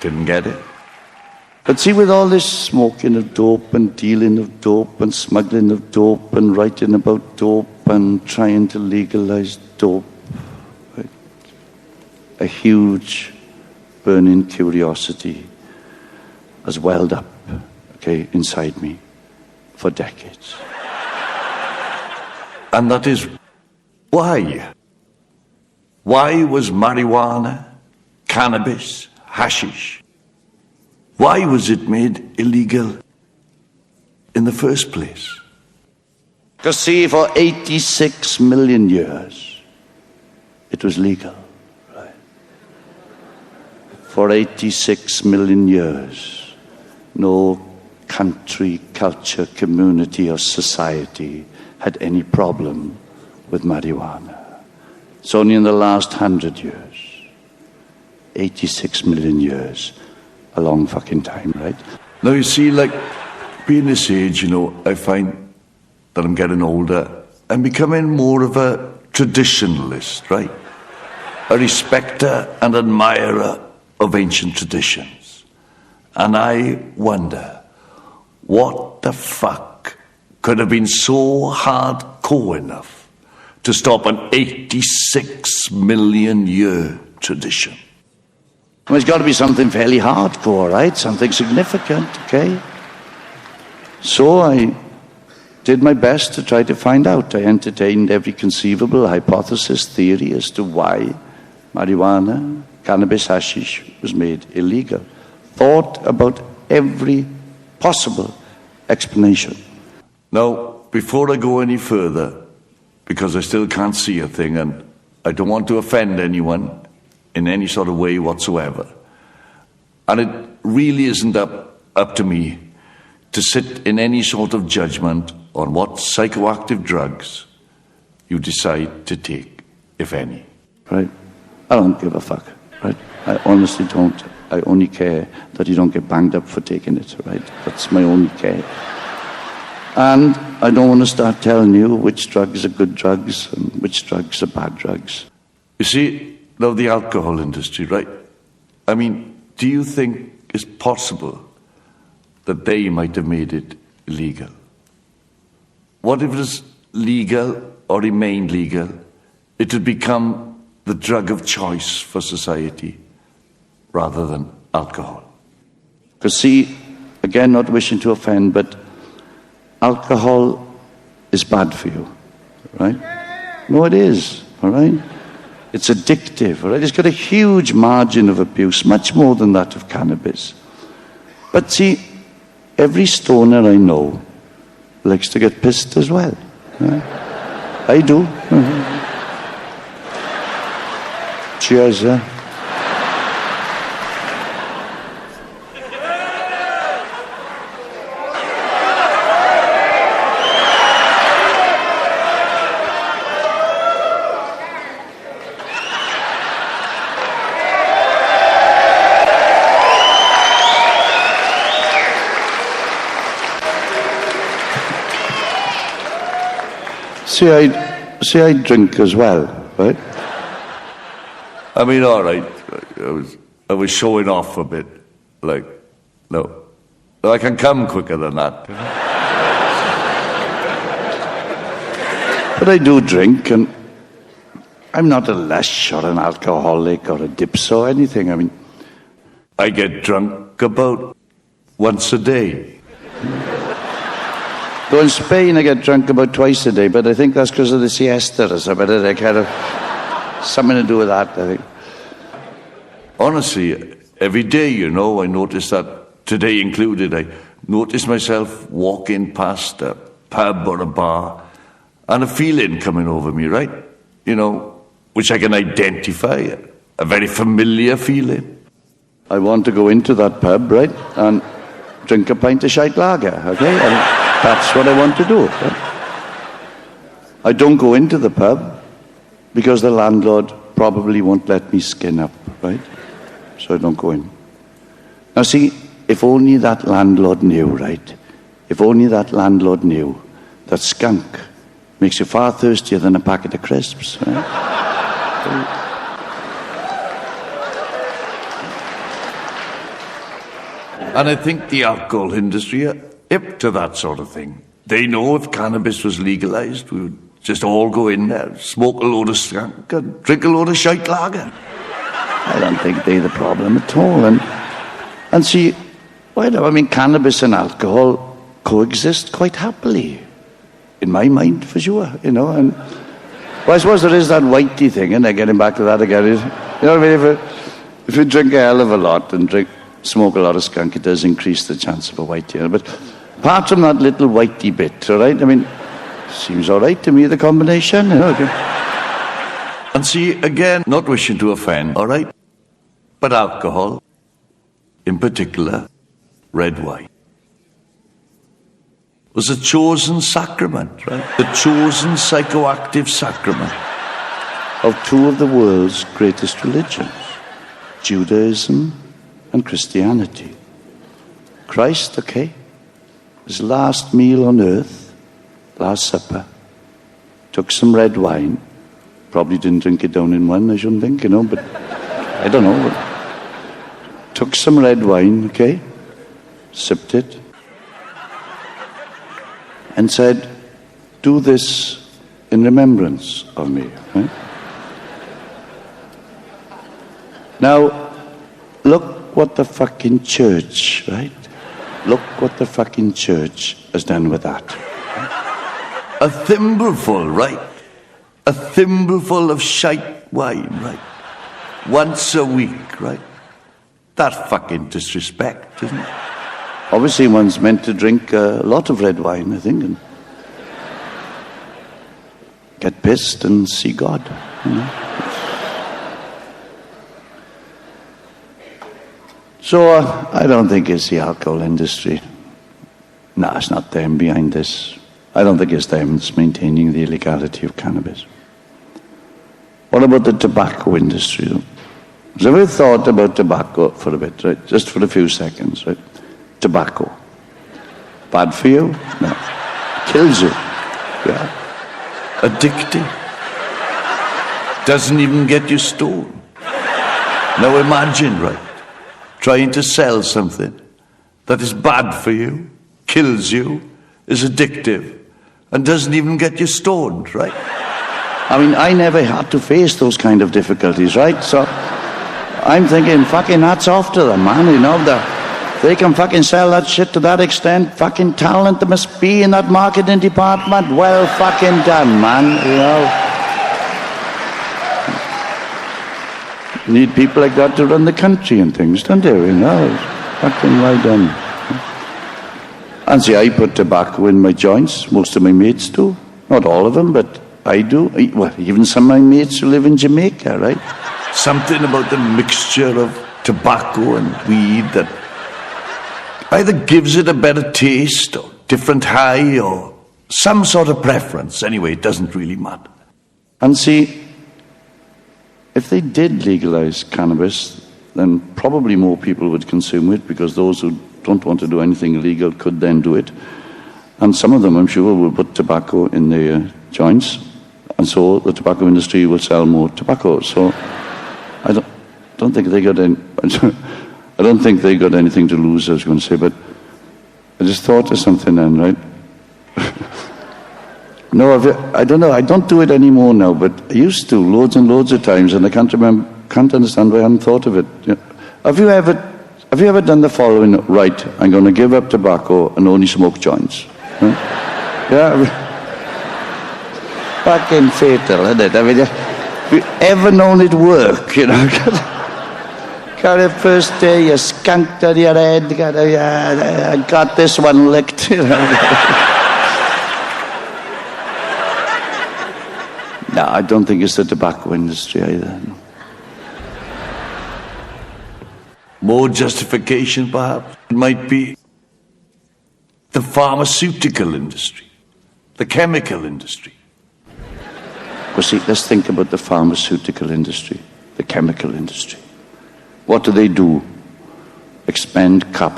Didn't get it. But see, with all this smoking of dope and dealing of dope and smuggling of dope and writing about dope and trying to legalize dope, right? A huge burning curiosity has welled up, okay, inside me for decades. And that is why. Why was marijuana, cannabis, hashish, why was it made illegal in the first place? Because see, for 86 million years, it was legal, right? For 86 million years, no country, culture, community, or society had any problem with marijuana. It's only in the last 100 years, 86 million years, a long fucking time, right? Now you see, like, being this age, you know, I find that I'm getting older. I'm becoming more of a traditionalist, right? A respecter and admirer of ancient traditions. And I wonder, what the fuck could have been so hardcore enough to stop an 86 million year tradition? Well, it's got to be something fairly hardcore, right? Something significant, okay? So I did my best to try to find out. I entertained every conceivable hypothesis, theory as to why marijuana, cannabis, hashish was made illegal. Thought about every possible explanation. Now, before I go any further, because I still can't see a thing and I don't want to offend anyone in any sort of way whatsoever, and it really isn't up to me to sit in any sort of judgment on what psychoactive drugs you decide to take, if any. Right? I don't give a fuck, right? I honestly don't. I only care that you don't get banged up for taking it, right? That's my only care. And I don't want to start telling you which drugs are good drugs and which drugs are bad drugs. You see, now the alcohol industry, right? I mean, do you think it's possible that they might have made it illegal? What if it was legal or remained legal? It would become the drug of choice for society rather than alcohol. Because see, again, not wishing to offend, but alcohol is bad for you, right? No, it is, all right? It's addictive, all right? It's got a huge margin of abuse, much more than that of cannabis. But see, every stoner I know likes to get pissed as well. Right? I do. Cheers, See, I drink as well, right? I mean, all right, I was showing off a bit, like, no, I can come quicker than that. But I do drink, and I'm not a lush or an alcoholic or a dipso or anything. I mean, I get drunk about once a day. Though in Spain I get drunk about twice a day, but I think that's because of the siesta or something. They kind of something to do with that, I think. Honestly, every day, you know, I notice that, today included, I notice myself walking past a pub or a bar and a feeling coming over me, right? You know, which I can identify, a very familiar feeling. I want to go into that pub, right, and drink a pint of shite lager, okay? That's what I want to do. Right? I don't go into the pub because the landlord probably won't let me skin up, right? So I don't go in. Now see, if only that landlord knew, right? If only that landlord knew that skunk makes you far thirstier than a packet of crisps, right? And I think the alcohol industry are hip to that sort of thing. They know if cannabis was legalised, we would just all go in there, smoke a load of skunk and drink a load of shite lager. I don't think they're the problem at all. And see, well, I mean, cannabis and alcohol coexist quite happily. In my mind, for sure, you know. And well, I suppose there is that whitey thing, and getting back to that again. You know what I mean? If you drink a hell of a lot and smoke a lot of skunk, it does increase the chance of a whitey. But apart from that little whitey bit, all right? I mean, seems all right to me, the combination. You know, okay. And see, again, not wishing to offend, all right? But alcohol, in particular, red wine, was a chosen sacrament, right? The chosen psychoactive sacrament of two of the world's greatest religions, Judaism and Christianity. Christ, okay, his last meal on earth, Last Supper, took some red wine. Probably didn't drink it down in one, I shouldn't think, you know, but I don't know. But took some red wine, okay, sipped it, and said, do this in remembrance of me. Right? Now, look what the fucking church, right? Look what the fucking church has done with that. A thimbleful, right? A thimbleful of shite wine, right? Once a week, right? That's fucking disrespect, isn't it? Obviously, one's meant to drink a lot of red wine, I think, and get pissed and see God. You know? So, I don't think it's the alcohol industry. No, it's not them behind this. I don't think it's them that's maintaining the illegality of cannabis. What about the tobacco industry, though? Has ever thought about tobacco for a bit, right? Just for a few seconds, right? Tobacco. Bad for you? No. Kills you. Yeah. Addictive. Doesn't even get you stoned. Now imagine, right? Trying to sell something that is bad for you, kills you, is addictive, and doesn't even get you stoned, right? I mean, I never had to face those kind of difficulties, right? So I'm thinking, fucking hats off to them, man, you know, they can fucking sell that shit to that extent. Fucking talent there must be in that marketing department. Well fucking done, man, you know. You need people like that to run the country and things, don't you? You know, it's fucking well done. And see, I put tobacco in my joints. Most of my mates do. Not all of them, but I do. Well, even some of my mates who live in Jamaica, right? Something about the mixture of tobacco and weed that either gives it a better taste or different high or some sort of preference. Anyway, it doesn't really matter. And see, if they did legalize cannabis, then probably more people would consume it because those who don't want to do anything illegal could then do it. And some of them, I'm sure, will put tobacco in their joints, and so the tobacco industry will sell more tobacco. So I don't think they got any, I don't think they got anything to lose, I was going to say, but I just thought of something then, right? No, I don't know, I don't do it anymore now, but I used to loads and loads of times, and I can't understand why I hadn't thought of it. Have you ever done the following? Right, I'm going to give up tobacco and only smoke joints. Huh? Yeah. Fucking fatal, isn't it? I mean, have you ever known it work, you know? Got it first day, you skunked on your head, I got this one licked, you know? No, I don't think it's the tobacco industry either. No. More justification, perhaps, it might be the pharmaceutical industry, the chemical industry. Well, see, let's think about the pharmaceutical industry, the chemical industry. What do? Expend capital.